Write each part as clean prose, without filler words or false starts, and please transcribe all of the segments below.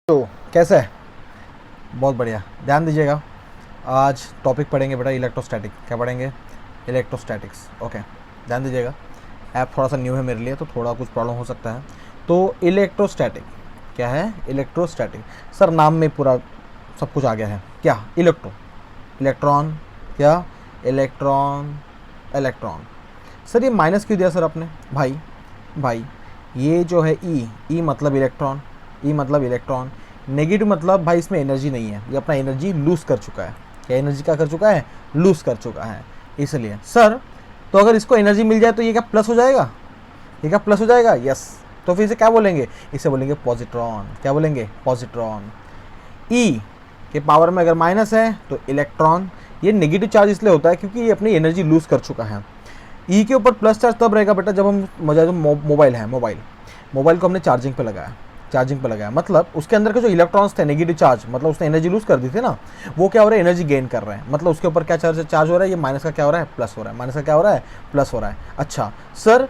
तो कैसा है? बहुत बढ़िया, ध्यान दीजिएगा। आज टॉपिक पढ़ेंगे बेटा इलेक्ट्रोस्टैटिक। क्या पढ़ेंगे? इलेक्ट्रोस्टैटिक्स। ओके, ध्यान दीजिएगा। ऐप थोड़ा सा न्यू है मेरे लिए तो थोड़ा कुछ प्रॉब्लम हो सकता है। तो इलेक्ट्रोस्टैटिक क्या है? इलेक्ट्रोस्टैटिक सर नाम में पूरा सब कुछ आ गया है। क्या? Electro, electron. क्या? Electron, electron. सर ये माइनस क्यों दिया सर आपने? भाई ये जो है ई मतलब इलेक्ट्रॉन, ई मतलब इलेक्ट्रॉन। नेगेटिव मतलब भाई इसमें एनर्जी नहीं है, ये अपना एनर्जी लूज़ कर चुका है। क्या एनर्जी क्या कर चुका है? लूज़ कर चुका है। इसलिए सर तो अगर इसको एनर्जी मिल जाए तो ये क्या प्लस हो जाएगा? ये क्या प्लस हो जाएगा? यस। तो फिर इसे क्या बोलेंगे? इसे बोलेंगे पॉजिट्रॉन। क्या बोलेंगे? पॉजिट्रॉन। ई के पावर में अगर माइनस है तो इलेक्ट्रॉन। ये नेगेटिव चार्ज इसलिए होता है क्योंकि ये अपनी एनर्जी लूज़ कर चुका है। ई के ऊपर प्लस चार्ज तब रहेगा बेटा जब हम मोबाइल है, मोबाइल को हमने चार्जिंग पे लगाया, मतलब उसके अंदर के जो इलेक्ट्रॉन्स थे नेगेटिव चार्ज, मतलब उसने एनर्जी लूज कर दी थी ना, वो क्या हो रहा है? एनर्जी गेन कर रहे हैं। मतलब उसके ऊपर क्या चार्ज हो रहा है? ये माइनस का क्या हो रहा है? प्लस हो रहा है। माइनस का क्या हो रहा है? प्लस हो रहा है। अच्छा सर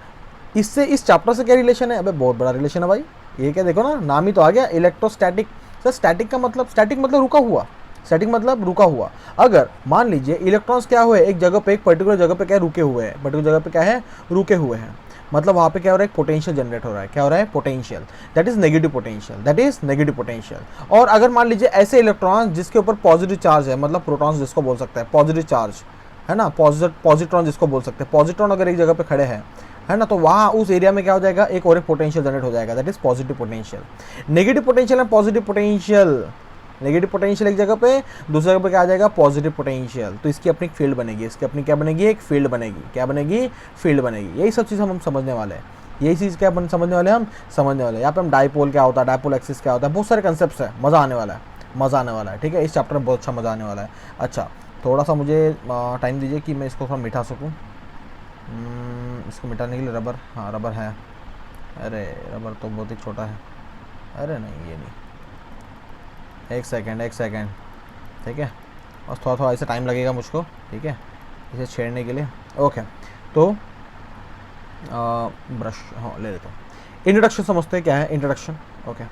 इससे इस चैप्टर से क्या रिलेशन है? अबे बहुत बड़ा रिलेशन है भाई। ये क्या, देखो ना, नाम ही तो आ गया इलेक्ट्रोस्टैटिक। सर स्टैटिक का मतलब, स्टैटिक मतलब रुका हुआ, स्टैटिक मतलब रुका हुआ। अगर मान लीजिए इलेक्ट्रॉन्स क्या हुए एक जगह पे, एक पर्टिकुलर जगह पे क्या रुके हुए हैं, पर्टिकुलर जगह पे क्या है? रुके हुए हैं। मतलब वहाँ पे क्या हो रहा है? पोटेंशियल जनरेट हो रहा है। क्या हो रहा है? Potential. That is negative potential, that is negative potential. और अगर मान लीजिए ऐसे इलेक्ट्रॉन जिसके ऊपर पॉजिटिव चार्ज है, मतलब प्रोटॉन्स जिसको बोल सकते हैं, पॉजिटिव चार्ज है ना, पॉजिट्रॉन जिसको बोल सकते हैं, पॉजिट्रॉन अगर एक जगह पे खड़े हैं है ना, तो वहाँ उस एरिया में क्या हो जाएगा? एक और एक पोटेंशियल जनरेट हो जाएगा, that is positive potential. Negative potential and positive potential, negative potential एक जगह पे, दूसरी जगह पे क्या आ जाएगा? Positive potential. तो इसकी अपनी फील्ड बनेगी, इसकी अपनी क्या बनेगी? एक फील्ड बनेगी। क्या बनेगी? फील्ड बनेगी। यही सब चीज़ हम समझने वाले हैं। यही चीज़ क्या समझने वाले हैं? हम समझने वाले हैं। यहाँ पे हम डाइपोल क्या होता है, डाइपोल एक्सिस क्या होता है, बहुत सारे कंसेप्ट है। मज़ा आने वाला है, मज़ा आने वाला है। ठीक है, इस चैप्टर में बहुत अच्छा मज़ा आने वाला है। अच्छा थोड़ा सा मुझे टाइम दीजिए कि मैं इसको थोड़ा मिटा सकूँ। इसको मिटाने के लिए रबर, हाँ रबर है। अरे रबर तो बहुत ही छोटा है। अरे नहीं ये नहीं, एक सेकेंड। ठीक है, बस थोड़ा थोड़ा ऐसे टाइम लगेगा मुझको। ठीक है, इसे छेड़ने के लिए। ओके तो ब्रश हाँ ले लेता हूँ। इंट्रोडक्शन समझते हैं क्या है इंट्रोडक्शन। ओके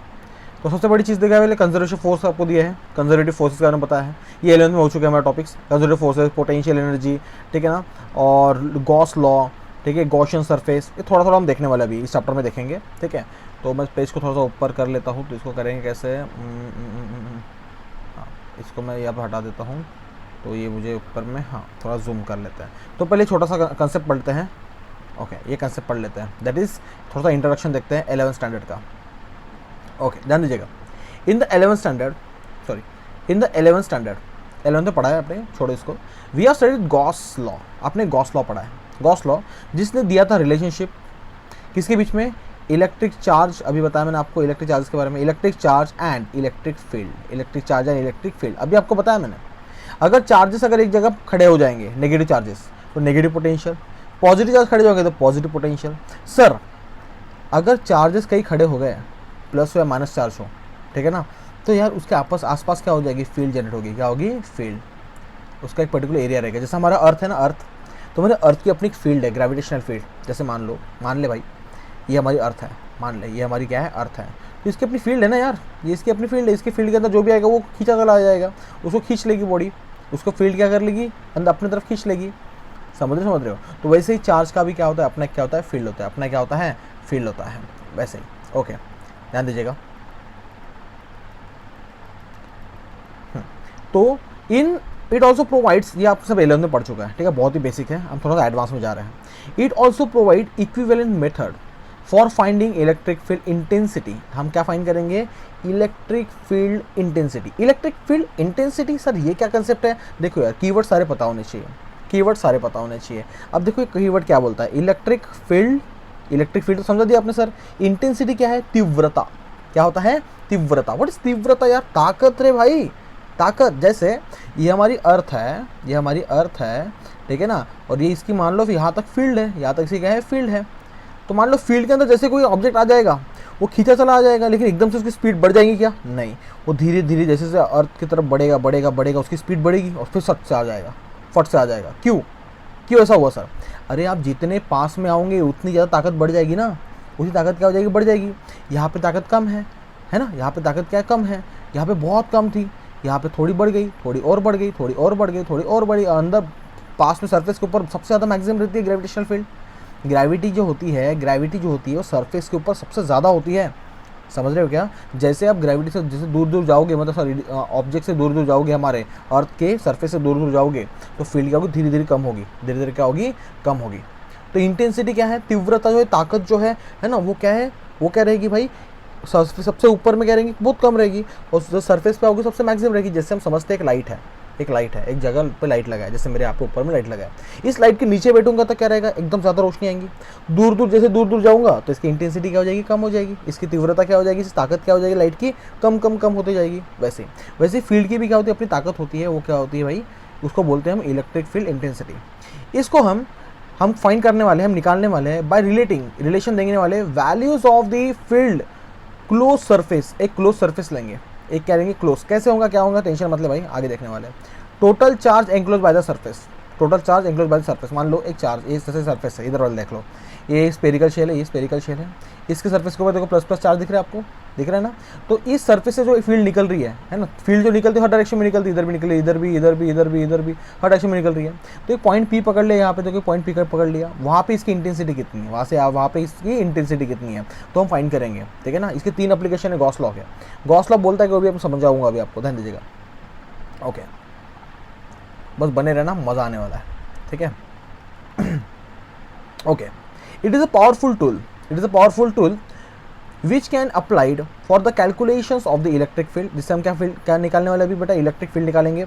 तो सबसे बड़ी चीज़ देखा है कंजर्वेटिव फोर्स आपको दिया है, कंजर्वेटिव फोर्सेस के बारे में पता है। ये 11th में हो चुके हैं हमारे topics, conservative forces, potential energy, ठीक है ना, और गॉस लॉ, ठीक है, गॉसियन सरफेस, ये थोड़ा थोड़ा हम देखने वाले अभी इस चैप्टर में देखेंगे। ठीक है, तो मैं पेज को थोड़ा सा ऊपर कर लेता हूँ। तो इसको करेंगे कैसे? हाँ इसको मैं यहाँ पर हटा देता हूँ तो ये मुझे ऊपर में, हाँ थोड़ा जूम कर लेते हैं। तो पहले छोटा सा कंसेप्ट पढ़ते हैं। ओके ये कंसेप्ट पढ़ लेते हैं, दैट इज़ थोड़ा सा इंट्रोडक्शन देखते हैं 11th स्टैंडर्ड का। ओके ध्यान दीजिएगा। In the 11th standard, sorry in the 11th standard, 11th में पढ़ा है आपने, छोड़ो इसको। We are studied Gauss law, आपने गॉस लॉ पढ़ा है। गॉस लॉ जिसने दिया था रिलेशनशिप किसके बीच में? इलेक्ट्रिक चार्ज, अभी बताया मैंने आपको इलेक्ट्रिक चार्ज के बारे में, electric charge and electric field, electric charge and electric field अभी आपको बताया मैंने। अगर चार्जेस अगर एक जगह खड़े हो जाएंगे नेगेटिव चार्जेस तो नेगेटिव पोटेंशियल, पॉजिटिव चार्ज खड़े हो गए तो पॉजिटिव पोटेंशियल। सर अगर चार्जेस कहीं खड़े हो गए, प्लस हो या माइनस चार्ज हो, ठीक है ना, तो यार उसके आसपास क्या हो जाएगी? फील्ड जनरेट होगी। क्या होगी? फील्ड। उसका एक पर्टिकुलर एरिया रहेगा। जैसे हमारा अर्थ है ना, अर्थ, तो हमारे अर्थ की अपनी एक फील्ड है, ग्रेविटेशनल फील्ड। जैसे मान ले भाई ये हमारी अर्थ है, मान ले ये हमारी क्या है? अर्थ है। तो इसकी अपनी फील्ड है ना यार, ये इसकी अपनी फील्ड है। इसकी फील्ड के अंदर जो भी आएगा वो खींचा चला आ जाएगा, उसको खींच लेगी बॉडी, उसको फील्ड क्या कर लेगी? अंदर अपनी तरफ खींच लेगी। समझ रहे हो? तो वैसे ही चार्ज का भी क्या होता है? अपना क्या होता है? फील्ड होता है। अपना क्या होता है? फील्ड होता है, वैसे ही। ओके ध्यान दीजिएगा। तो इन इट ऑल्सो प्रोवाइड्स, ये आप सब 11th में पढ़ चुका है, ठीक है, बहुत ही बेसिक है, हम थोड़ा सा एडवांस में जा रहे हैं। It also provide equivalent method for finding electric field intensity. हम क्या फाइंड करेंगे? Electric field intensity. Electric field intensity, sir ये क्या कंसेप्ट है? देखो यार कीवर्ड सारे पता होने चाहिए, कीवर्ड सारे पता होने चाहिए। अब देखो ये कीवर्ड क्या बोलता है? इलेक्ट्रिक फील्ड, इलेक्ट्रिक फील्ड तो समझा दिया आपने सर। इंटेंसिटी क्या है? तीव्रता। क्या होता है? तीव्रता। व्हाट इज तीव्रता यार? ताकत रे भाई, ताकत। जैसे ये हमारी अर्थ है, ये हमारी अर्थ है, ठीक है ना, और ये इसकी मान लो यहाँ तक फील्ड है, यहाँ तक इसकी क्या है? फील्ड है। तो मान लो फील्ड के अंदर जैसे कोई ऑब्जेक्ट आ जाएगा वो खींचा चला आ जाएगा, लेकिन एकदम से उसकी स्पीड बढ़ जाएगी क्या? नहीं, वो धीरे धीरे जैसे जैसे अर्थ की तरफ बढ़ेगा बढ़ेगा बढ़ेगा उसकी स्पीड बढ़ेगी और फिर सट से आ जाएगा, फट से आ जाएगा। क्यों क्यों ऐसा हुआ सर? अरे आप जितने पास में आओगे उतनी ज़्यादा ताकत बढ़ जाएगी ना, उसी ताकत क्या हो जाएगी? बढ़ जाएगी। यहाँ पे ताकत कम है है ना। यहाँ पे ताकत क्या है, कम है, यहाँ पे बहुत कम थी, यहाँ पे थोड़ी बढ़ गई, थोड़ी और बढ़ गई, थोड़ी और बढ़ गई, थोड़ी और बढ़ी, अंदर पास में सरफेस के ऊपर सबसे ज़्यादा मैक्सिमम रहती है ग्रेविटेशनल फील्ड। ग्रेविटी जो होती है वो सरफेस के ऊपर सबसे ज़्यादा होती है, समझ रहे हो क्या। जैसे आप ग्रेविटी से जैसे दूर दूर जाओगे, मतलब सॉरी ऑब्जेक्ट से दूर दूर जाओगे, हमारे अर्थ के सरफेस से दूर दूर जाओगे, तो फील्ड क्या होगी, धीरे धीरे कम होगी, धीरे धीरे क्या होगी, कम होगी। तो इंटेंसिटी क्या है, तीव्रता जो है, ताकत जो है ना, वो क्या है, वो क्या रहेगी भाई, सबसे ऊपर में क्या रहेगी, बहुत कम रहेगी, और जो सरफेस पे होगी सबसे मैक्सिमम रहेगी। जैसे हम समझते हैं एक लाइट है, एक जगह पे लाइट लगा है, जैसे मेरे यहाँ पे ऊपर में लाइट लगा है, इस लाइट के नीचे बैठूंगा तो क्या रहेगा, एकदम ज़्यादा रोशनी आएंगी। जैसे दूर दूर जाऊंगा तो इसकी इंटेंसिटी क्या हो जाएगी, कम हो जाएगी, इसकी तीव्रता क्या हो जाएगी, इसकी ताकत क्या हो जाएगी लाइट की, कम कम कम होती जाएगी। वैसे फील्ड की भी क्या होती है, अपनी ताकत होती है, वो क्या होती है भाई, उसको बोलते हैं हम इलेक्ट्रिक फील्ड इंटेंसिटी। इसको हम फाइंड करने वाले हैं, हम निकालने वाले हैं बाय रिलेशन देने वाले values of the field close surface. एक क्लोज सरफेस लेंगे, एक क्या लेंगे क्लोज, कैसे होगा क्या होगा टेंशन मतलब भाई, आगे देखने वाले हैं। Total charge enclose by the surface, total charge enclose by the surface. मान लो एक चार्ज ये जैसे सरफेस है, इधर वाले देख लो, ये स्पेरिकल शेल है, ये स्पेरिकल शेल है, इसके सरफेस के ऊपर देखो प्लस प्लस चार्ज दिख रहा है आपको, दिख रहा है ना। तो इस सरफेस से जो फील्ड निकल रही है ना, फील्ड जो निकलती है हर डायरेक्शन में निकलती है, इधर भी निकली, इधर भी, इधर भी, इधर भी, इधर भी, हर डायरेक्शन में निकल रही है। तो एक पॉइंट पी पकड़ ले, यहाँ पे देखो पॉइंट पी पकड़ लिया, वहाँ पे इसकी इंटेंसिटी कितनी है, वहाँ पे इसकी इंटेंसिटी कितनी है, तो हम फाइंड करेंगे, ठीक है ना। इसके 3 एप्लीकेशन है, गॉस लॉ है, गॉस लॉ बोलता है कि वो भी आप समझाऊंगा अभी आपको, ध्यान दीजिएगा, ओके, बस बने रहना, मज़ा आने वाला है, ठीक है। Okay, it is a powerful tool which can applied for the calculations of the electric field. जिससे हम क्या निकालने वाले अभी बेटा, इलेक्ट्रिक फील्ड निकालेंगे।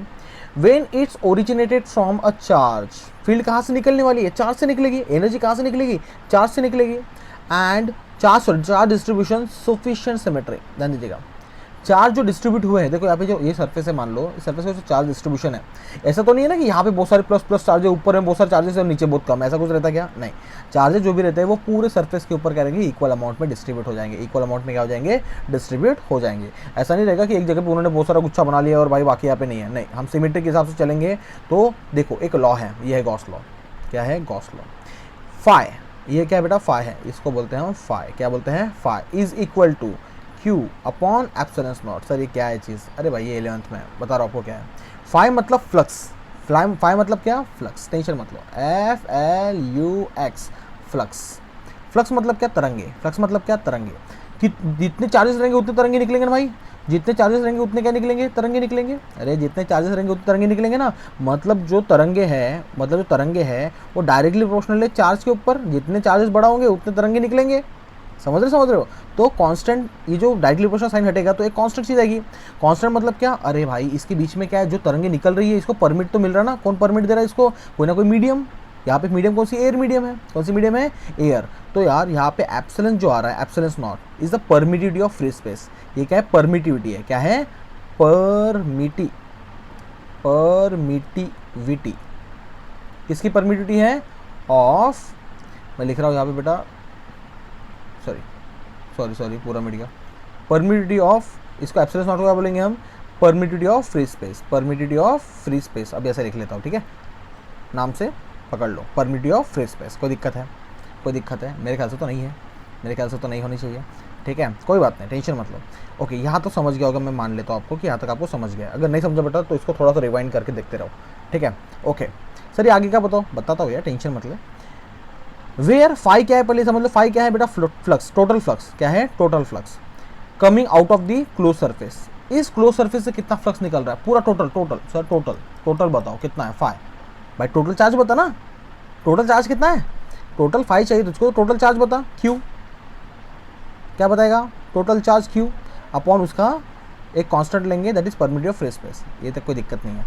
When it's originated from a charge, field कहाँ से निकलने वाली है, चार्ज से निकलेगी, एनर्जी कहाँ से निकलेगी, चार्ज से निकलेगी, and charge distribution sufficient symmetry. ध्यान दीजिएगा, चार्ज जो डिस्ट्रीब्यूट हुए हैं, देखो यहाँ पे जो ये सरफेस है, मान लो इस सरफेस का चार्ज डिस्ट्रीब्यूशन है, ऐसा तो नहीं है ना कि यहाँ पे बहुत सारे प्लस प्लस चार्ज है, ऊपर में बहुत सारे चार्जेस है और नीचे बहुत कम, ऐसा कुछ रहता क्या, नहीं। चार्जेस जो भी रहते हैं वो पूरे सरफेस के ऊपर क्या रहेंगे, इक्वल अमाउंट में डिस्ट्रीब्यूट हो जाएंगे, इक्वल अमाउंट में क्या हो जाएंगे, डिस्ट्रीब्यूट हो जाएंगे। ऐसा नहीं रहेगा कि एक जगह पे उन्होंने बहुत सारा गुच्छा बना लिया और भाई बाकी यहाँ पे नहीं है, नहीं, हम सिमेट्री के हिसाब से चलेंगे। तो देखो एक लॉ है, ये है गॉस लॉ, क्या है, गॉस लॉ। फाई, ये क्या है बेटा, फाई है, इसको बोलते हैं हम फाई, क्या बोलते हैं, phi is equal to Q upon epsilon not. Sir ये क्या है चीज़, अरे भाई ये 11th में बता रहा हूँ आपको क्या है। फाई मतलब फ्लक्स, फाई मतलब क्या, फ्लक्स, टेंशन मतलब FLUX, फ्लक्स मतलब क्या, तरंगे, फ्लक्स मतलब क्या, तरंगे। कि जितने चार्जेस रहेंगे उतने तरंगे निकलेंगे ना भाई, जितने चार्जेस रहेंगे उतने क्या निकलेंगे, तरंगे निकलेंगे। अरे जितने चार्जेस रहेंगे उतने तरंगे निकलेंगे ना, मतलब जो तरंगे हैं वो डायरेक्टली प्रोपोर्शनल है चार्ज के ऊपर, जितने चार्जेस बड़ा होंगे उतने तरंगे निकलेंगे। समझ रहे हो। तो कांस्टेंट, ये जो डायरेक्टली प्रोपोर्शनल साइन हटेगा तो एक कांस्टेंट चीज़ आएगी। कांस्टेंट मतलब क्या, अरे भाई इसके बीच में क्या है, जो तरंगे निकल रही है इसको परमिट तो मिल रहा ना, कौन परमिट दे रहा है इसको, कोई ना कोई मीडियम। यहाँ पे मीडियम कौन सी, एयर मीडियम है, कौन सी मीडियम है, एयर। तो यार यहाँ पे एप्सिलॉन जो आ रहा है, epsilon not is the permittivity of free space. ये क्या है, परमिटिविटी है, क्या है, परमिटिविटी। किसकी परमिटिविटी है, ऑफ, मैं लिख रहा हूँ यहाँ पे बेटा, सॉरी पूरा मिट गया, परमिटिविटी ऑफ, इसको एप्सिलॉन नॉट को क्या बोलेंगे हम, permittivity of free space, permittivity of free space. अब ऐसे लिख लेता हूँ, ठीक है, नाम से पकड़ लो, परमिटिविटी ऑफ फ्री स्पेस। कोई दिक्कत है, मेरे ख्याल से तो नहीं है, मेरे ख्याल से तो नहीं होनी चाहिए, ठीक है, कोई बात नहीं, टेंशन मत लो। ओके, यहाँ तो समझ गया होगा, मैं मान लेता हूँ आपको कि यहाँ तक आपको समझ गया। अगर नहीं समझा बेटा तो इसको थोड़ा सा रिवाइंड करके देखते रहो, ठीक है। ओके सर, ये आगे क्या बताता हूँ यार, टेंशन मत ले। वेयर फाई क्या है, पहले समझ लो, फाई क्या है बेटा, फ्लक्स, टोटल फ्लक्स, क्या है, total flux coming out of the close surface. इस क्लोज सरफेस से कितना फ्लक्स निकल रहा है, पूरा टोटल सर, टोटल बताओ कितना है, फाई। भाई टोटल चार्ज बता ना, टोटल चार्ज कितना है, टोटल फाई चाहिए तुझको, टोटल चार्ज बता, क्यू क्या बताएगा, टोटल चार्ज क्यू अपॉन उसका एक कांस्टेंट लेंगे, that is permittivity of free space. ये तक कोई दिक्कत नहीं है।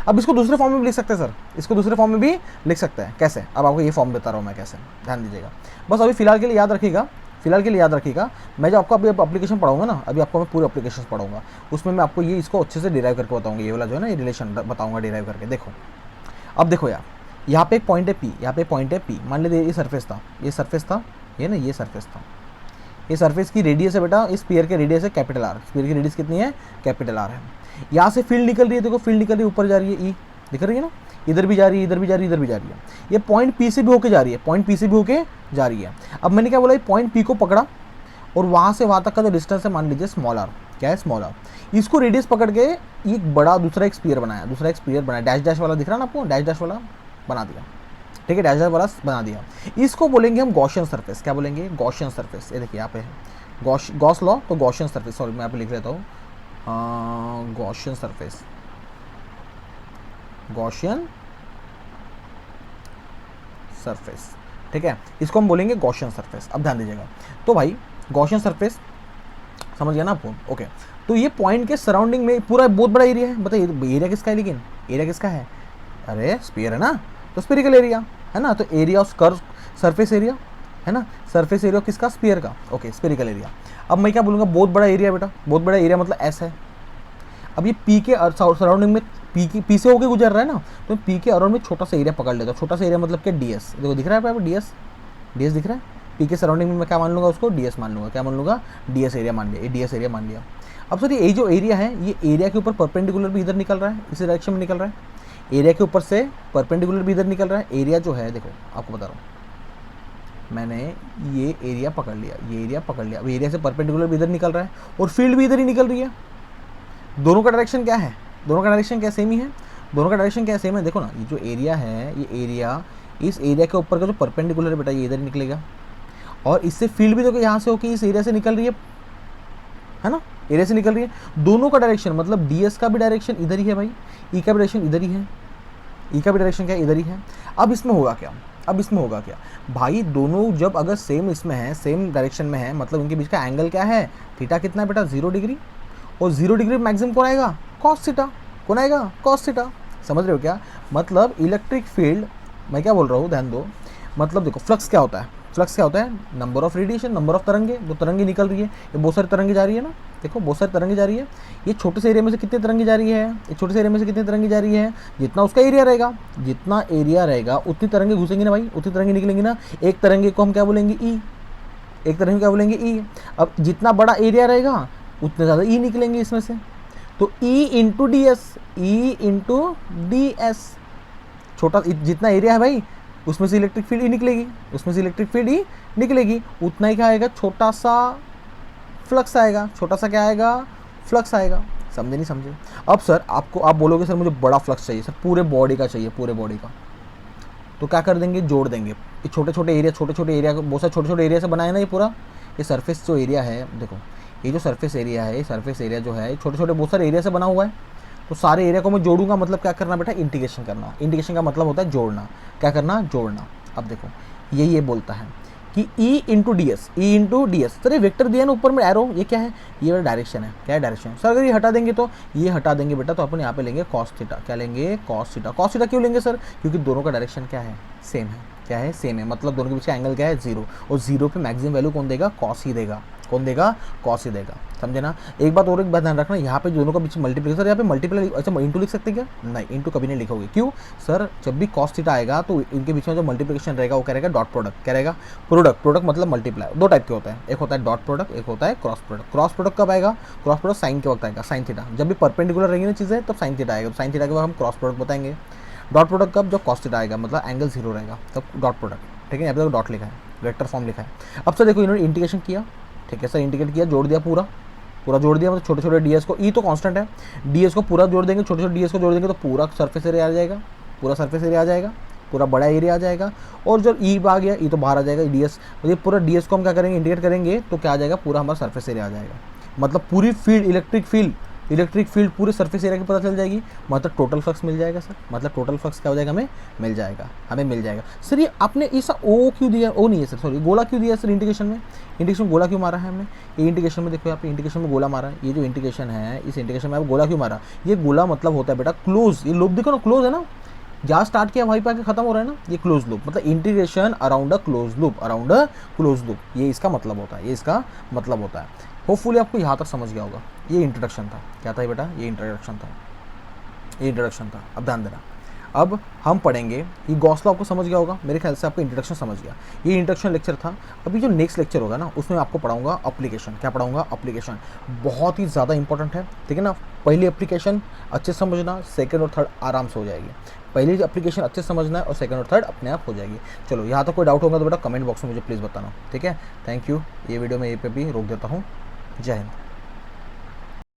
अब इसको दूसरे फॉर्म में भी लिख सकते हैं सर, इसको दूसरे फॉर्म में भी लिख सकते हैं, कैसे, अब आपको ये फॉर्म बता रहा हूँ मैं कैसे, ध्यान दीजिएगा। बस अभी फिलहाल के लिए याद रखिएगा, मैं जो आपको अभी एप्लीकेशन पढ़ाऊंगा ना, अभी आपको मैं पूरे एप्लीकेशन पढ़ाऊंगा, उसमें मैं आपको ये इसको अच्छे से डिराइव करके बताऊंगा, ये वाला जो है ना, ये रिलेशन बताऊंगा डिराइव करके। देखो अब देखो यार, यहाँ पे एक पॉइंट है P, यहाँ पे पॉइंट है P, मान लीजिए ये सरफेस था, ये सरफेस था, ये सरफेस की रेडियस है बेटा, इस स्फीयर के रेडियस है कैपिटल R, स्फीयर की रेडियस कितनी है, कैपिटल R है। यहाँ से फील्ड निकल रही है, देखो फील्ड निकल रही है, ऊपर जा रही है, E दिख रही है ना, इधर भी जा रही है, इधर भी जा रही है, इधर भी जा रही है। ये पॉइंट P से भी होके जा रही है, अब मैंने क्या बोला, पॉइंट P को पकड़ा और वहाँ से वहाँ तक का जो डिस्टेंस है मान लीजिए स्मॉल आर, क्या है स्मॉल आर, इसको रेडियस पकड़ के एक बड़ा दूसरा एक स्पीयर बनाया, दूसरा एक स्पीयर बनाया, डैश डैश वाला दिख रहा ना आपको, डैश डैश वाला बना दिया, ठीक है, डैश डैश वाला बना दिया। इसको बोलेंगे हम गॉसियन सरफेस, क्या बोलेंगे, गॉसियन सरफेस। ये देखिए यहाँ पे है गॉस लॉ, तो गॉसियन सरफेस, सॉरी मैं यहाँ पे लिख लेता हूँ गॉसियन सरफेस, गॉसियन सरफेस, ठीक है, इसको हम बोलेंगे गॉसियन सरफेस। अब ध्यान दीजिएगा, तो भाई गॉसियन सरफेस समझ गया ना आपको, ओके। तो ये पॉइंट के सराउंडिंग में पूरा बहुत बड़ा एरिया है, बताइए एरिया किसका है, लेकिन एरिया किसका है, अरे स्फीयर है ना, तो स्फीरिकल एरिया है ना, तो area of curve surface area है ना, सरफेस एरिया किसका, स्फीयर का, ओके, स्फीरिकल एरिया। अब मैं क्या बोलूँगा, बहुत बड़ा एरिया बेटा, बहुत बड़ा एरिया मतलब एस है। अब ये पी के सराउंडिंग में पी से होके गुजर रहा है ना, तो पी के अराउंड में छोटा सा एरिया पकड़ लेता हूँ, छोटा सा एरिया मतलब क्या, डी एस, देखो दिख रहा है यहाँ पे डीएस, डीएस दिख रहा है, पी के सराउंडिंग में मैं क्या मान लूँगा उसको, डीएस मान लूँगा, क्या मान लूँगा, डीएस एरिया मान लिया, ये डीएस एरिया मान लिया। अब सर ये जो एरिया है, ये एरिया के ऊपर परपेंडिकुलर भी इधर निकल रहा है, इसी डायरेक्शन में निकल रहा है, एरिया के ऊपर से परपेंडिकुलर भी इधर निकल रहा है। एरिया जो है देखो आपको बता रहा हूँ, मैंने ये एरिया पकड़ लिया, ये एरिया पकड़ लिया, अब एरिया से परपेंडिकुलर भी इधर निकल रहा है और फील्ड भी इधर ही निकल रही है। दोनों का डायरेक्शन क्या है, दोनों का डायरेक्शन क्या सेम ही है, दोनों का डायरेक्शन क्या सेम है। देखो ना, ये जो एरिया है, ये एरिया, इस एरिया के ऊपर का जो परपेंडिकुलर है बेटा, ये इधर निकलेगा, और इससे फील्ड भी देखो यहाँ से होकर इस एरिया से निकल रही है ना, एरिया से निकल रही है। दोनों का डायरेक्शन मतलब डीएस का भी डायरेक्शन इधर ही है भाई, ई का भी डायरेक्शन इधर ही है, ई का भी डायरेक्शन क्या इधर ही है। अब इसमें होगा क्या, अब इसमें होगा क्या भाई, दोनों जब अगर सेम इसमें है, सेम डायरेक्शन में है, मतलब उनके बीच का एंगल क्या है, थीटा कितना है बेटा, 0 डिग्री, और 0 डिग्री मैक्सिमम कौन आएगा, कॉस थीटा, कौन आएगा, कॉस थीटा। समझ रहे हो क्या, मतलब इलेक्ट्रिक फील्ड, मैं क्या बोल रहा हूँ ध्यान दो, मतलब देखो फ्लक्स क्या होता है, फ्लक्स क्या होता है, number of radiation, number of तरंगे, जो तरंगे निकल रही है, ये बहुत सारी तरंगे जा रही है ना, देखो बहुत सारी तरंगे जा रही है, ये छोटे से एरिया में से कितने तरंगे जा रही है, ये छोटे से एरिया में से कितने तरंगे जा रही है, जितना उसका एरिया रहेगा, जितना एरिया रहेगा उतनी तरंगे घुसेंगी ना भाई, उतनी तरंगे निकलेंगी ना। एक तरंगे को हम क्या बोलेंगे, ई, एक तरंगे क्या बोलेंगे, ई। अब जितना बड़ा एरिया रहेगा उतने ज़्यादा ई निकलेंगे इसमें से, तो E into D S, E into D S, छोटा जितना एरिया है भाई उसमें से इलेक्ट्रिक फील्ड ही निकलेगी, उसमें से इलेक्ट्रिक फील्ड ही निकलेगी, उतना ही क्या आएगा, छोटा सा फ्लक्स आएगा, छोटा सा क्या आएगा, फ्लक्स आएगा। समझे नहीं समझे। अब सर आपको, आप बोलोगे सर मुझे बड़ा फ्लक्स चाहिए सर, पूरे बॉडी का चाहिए, पूरे बॉडी का, तो क्या कर देंगे, जोड़ देंगे। ये छोटे छोटे एरिया, छोटे छोटे एरिया को बहुत सारे छोटे छोटे एरिया से बनाए ना ये पूरा, ये सरफेस जो एरिया है देखो, ये जो सरफेस एरिया है, ये सरफेस एरिया जो है छोटे छोटे बहुत सारे एरिया से बना हुआ है, तो सारे एरिया को मैं जोड़ूंगा, मतलब क्या करना बेटा, इंटीग्रेशन करना। इंटीग्रेशन का मतलब होता है जोड़ना, क्या करना, जोड़ना। अब देखो ये बोलता है कि E into D S, E into D S, sir ये वेक्टर दिया ना ऊपर में एरो, ये क्या है, ये डायरेक्शन है, क्या है डायरेक्शन। सर अगर ये हटा देंगे तो, ये हटा देंगे बेटा तो अपन यहाँ पे लेंगे कॉस थीटा, क्या लेंगे, कॉस थीटा। कॉस थीटा क्यों लेंगे सर, क्योंकि दोनों का डायरेक्शन क्या है, सेम है, क्या है, सेम है, मतलब दोनों के बीच का एंगल क्या है, 0, और 0 पे मैक्सिमम वैल्यू कौन देगा, कॉस ही देगा, कौन देगा, कॉस ही देगा। समझे ना। एक बात और, एक बात ध्यान रखना, यहाँ पे दोनों का बीच मल्टीप्लाई, सर यहाँ पे मल्टीप्लाई, अच्छा इंटू लिख सकते क्या, नहीं इंटू कभी नहीं लिखोगे, क्यों सर, जब भी कॉस थीटा आएगा तो इनके बीच में जो मल्टीप्लिकेशन रहेगा वो क्या रहेगा, डॉट प्रोडक्ट, क्या रहेगा, प्रोडक्ट, प्रोडक्ट मतलब मल्टीप्लाई। दो टाइप के होता है, एक होता है डॉट प्रोडक्ट, एक होता है क्रॉस प्रोडक्ट। क्रॉस प्रोडक्ट कब आएगा, क्रॉस प्रोडक्ट साइन के वक्त आएगा, साइन थीटा, जब भी परपेंडिकुलर रहेंगी ना चीज़ें तब साइन थीटा आएगा, साइन थीटा के बाद हम क्रॉस प्रोडक्ट बताएंगे। डॉट प्रोडक्ट कब, जब कॉस थीटा आएगा, मतलब एंगल 0 रहेगा तब डॉट प्रोडक्ट, ठीक है, यहाँ पे डॉट लिखा है, वेक्टर फॉर्म लिखा है। अब सर देखो इन्होंने इंटीग्रेशन किया, ठीक है सर, इंटीग्रेट किया, जोड़ दिया, पूरा पूरा जोड़ दिया, मतलब छोटे छोटे डीएस को, ई तो कांस्टेंट है, डीएस को पूरा जोड़ देंगे, छोटे छोटे डीएस को जोड़ देंगे तो पूरा सरफेस एरिया आ जाएगा, पूरा सरफेस एरिया आ जाएगा, पूरा बड़ा एरिया आ जाएगा। और जब ई आ गया, ई तो बाहर आ जाएगा, डीएस, ये पूरा डीएस को हम क्या करेंगे, इंटीग्रेट करेंगे तो क्या आ जाएगा, पूरा हमारा सरफेस एरिया आ जाएगा, मतलब पूरी फील्ड, इलेक्ट्रिक फील्ड पूरे सरफेस एरिया की पता चल जाएगी, मतलब टोटल फ्लक्स मिल जाएगा सर, मतलब टोटल फ्लक्स क्या हो जाएगा, हमें मिल जाएगा, हमें मिल जाएगा। सर ये आपने ऐसा ओ क्यों दिया, ओ नहीं है सर, सॉरी गोला क्यों दिया सर इंटीग्रेशन में, इंटीग्रेशन में गोला क्यों मारा है हमने, ये इंटीग्रेशन में देखो यहाँ पे इंटीग्रेशन में गोला मारा है, ये जो इंटीग्रेशन है इस इंटीग्रेशन में आप गोला क्यों मारा, ये गोला मतलब होता है बेटा क्लोज, ये लूप देखो ना क्लोज है ना, जहाँ स्टार्ट किया वहीं पे आके खत्म हो रहा है ना, ये क्लोज लूप, मतलब integration around a close loop, around a close loop, ये इसका मतलब होता है, ये इसका मतलब होता है। होपफुली आपको यहाँ तक समझ गया होगा। ये इंट्रोडक्शन था, क्या था ये बेटा, ये इंट्रोडक्शन था, ये इंट्रोडक्शन था। अब ध्यान देना, अब हम पढ़ेंगे, ये गॉस लॉ आपको समझ गया होगा मेरे ख्याल से, आपको इंट्रोडक्शन समझ गया, ये इंट्रोडक्शन लेक्चर था। अभी जो नेक्स्ट लेक्चर होगा ना उसमें आपको पढ़ाऊंगा अप्लीकेशन। क्या पढ़ाऊंगा? अप्लीकेशन। बहुत ही ज़्यादा इंपॉर्टेंट है, ठीक है ना। पहली एप्लीकेशन अच्छे से समझना, सेकंड और थर्ड आराम से हो जाएगी। पहली एप्लीकेशन अच्छे से समझना है और सेकंड और थर्ड अपने आप हो जाएगी। चलो यहाँ तक कोई डाउट होगा तो बेटा कमेंट बॉक्स में मुझे प्लीज़ बताना, ठीक है। Thank you. ये वीडियो मैं यहीं पे भी रोक देता हूँ। जय हिंद।